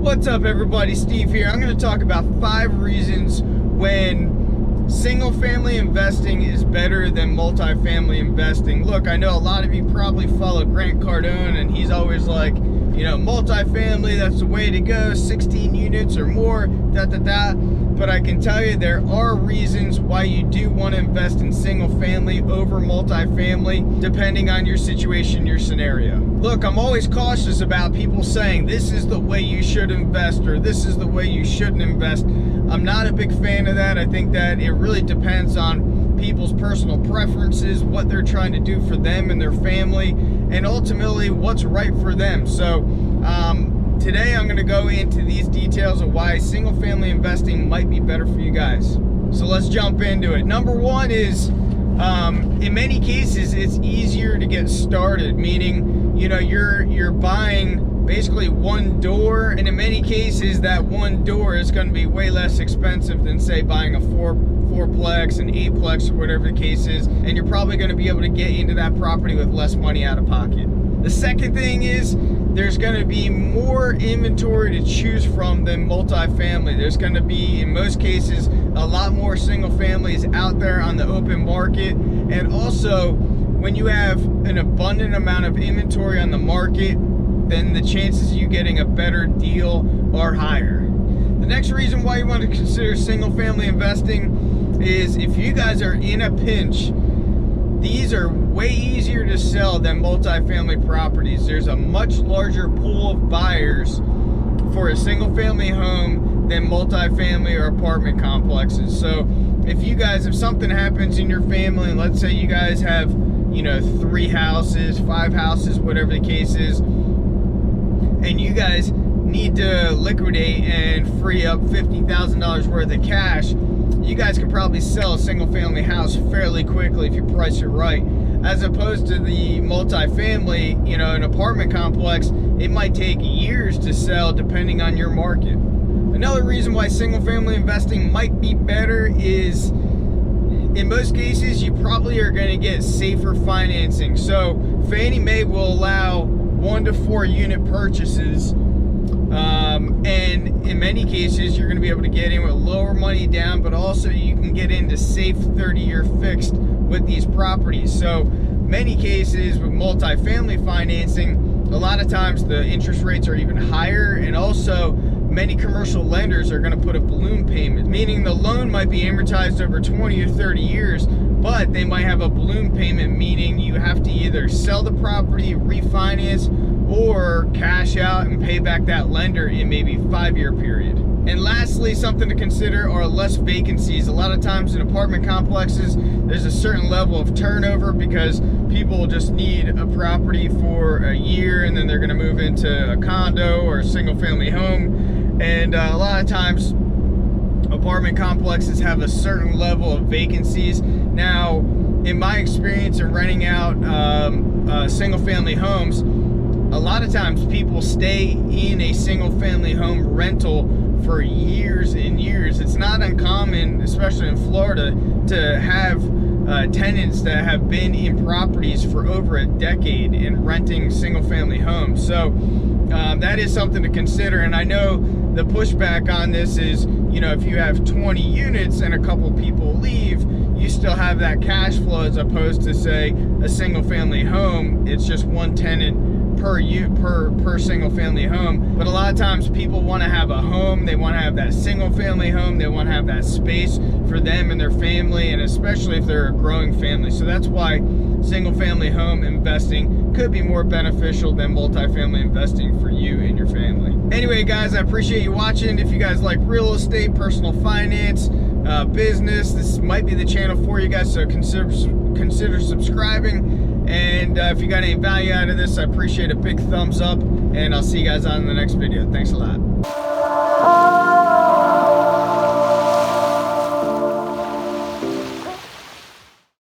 What's up everybody, Steve here. I'm going to talk about 5 reasons when single family investing is better than multifamily investing. Look, I know a lot of you probably follow Grant Cardone and he's always like, you know, multifamily, that's the way to go, 16 units or more, but I can tell you there are reasons why you do want to invest in single family over multifamily depending on your situation, your scenario. Look, I'm always cautious about people saying this is the way you should invest or this is the way you shouldn't invest. I'm not a big fan of that. I think that it really depends on people's personal preferences, what they're trying to do for them and their family, and ultimately what's right for them. So today I'm going to go into these details of why single family investing might be better for you guys. So let's jump into it. Number one is in many cases it's easier to get started, meaning you know you're buying basically one door, and in many cases that one door is going to be way less expensive than say buying a fourplex, an eightplex, or whatever the case is, and you're probably going to be able to get into that property with less money out of pocket. The second thing is there's going to be more inventory to choose from than multifamily. There's going to be, in most cases, a lot more single families out there on the open market. And also, when you have an abundant amount of inventory on the market, then the chances of you getting a better deal are higher. The next reason why you want to consider single family investing is if you guys are in a pinch, these are way easier to sell than multifamily properties. There's a much larger pool of buyers for a single family home than multifamily or apartment complexes. So if something happens in your family, and let's say you guys have, you know, 3 houses, 5 houses, whatever the case is, and you guys need to liquidate and free up $50,000 worth of cash, you guys can probably sell a single family house fairly quickly if you price it right. As opposed to the multifamily, you know, an apartment complex, it might take years to sell depending on your market. Another reason why single family investing might be better is in most cases you probably are going to get safer financing. So Fannie Mae will allow 1 to 4 unit purchases, and in many cases you're going to be able to get in with lower money down, but also you can get into safe 30-year fixed with these properties. So many cases with multifamily financing, a lot of times the interest rates are even higher, and also many commercial lenders are going to put a balloon payment, meaning the loan might be amortized over 20 or 30 years, but they might have a balloon payment, meaning you have to either sell the property, refinance, or cash out and pay back that lender in maybe a 5-year period. And lastly, something to consider are less vacancies. A lot of times in apartment complexes, there's a certain level of turnover because people just need a property for a year and then they're going to move into a condo or a single family home. And a lot of times apartment complexes have a certain level of vacancies. Now, in my experience in renting out single family homes, a lot of times people stay in a single family home rental for years and years. It's not uncommon, especially in Florida, to have tenants that have been in properties for over a decade and renting single family homes. So that is something to consider. And I know the pushback on this is, you know, if you have 20 units and a couple people leave, you still have that cash flow, as opposed to say a single family home, it's just 1 tenant per single family home. But a lot of times people want to have a home, they want to have that single family home, they want to have that space for them and their family, and especially if they're a growing family. So that's why single family home investing could be more beneficial than multifamily investing for you and your family. Anyway guys, I appreciate you watching. If you guys like real estate, personal finance, business, this might be the channel for you guys, so consider subscribing. And if you got any value out of this, I appreciate a big thumbs up, and I'll see you guys on the next video. Thanks a lot.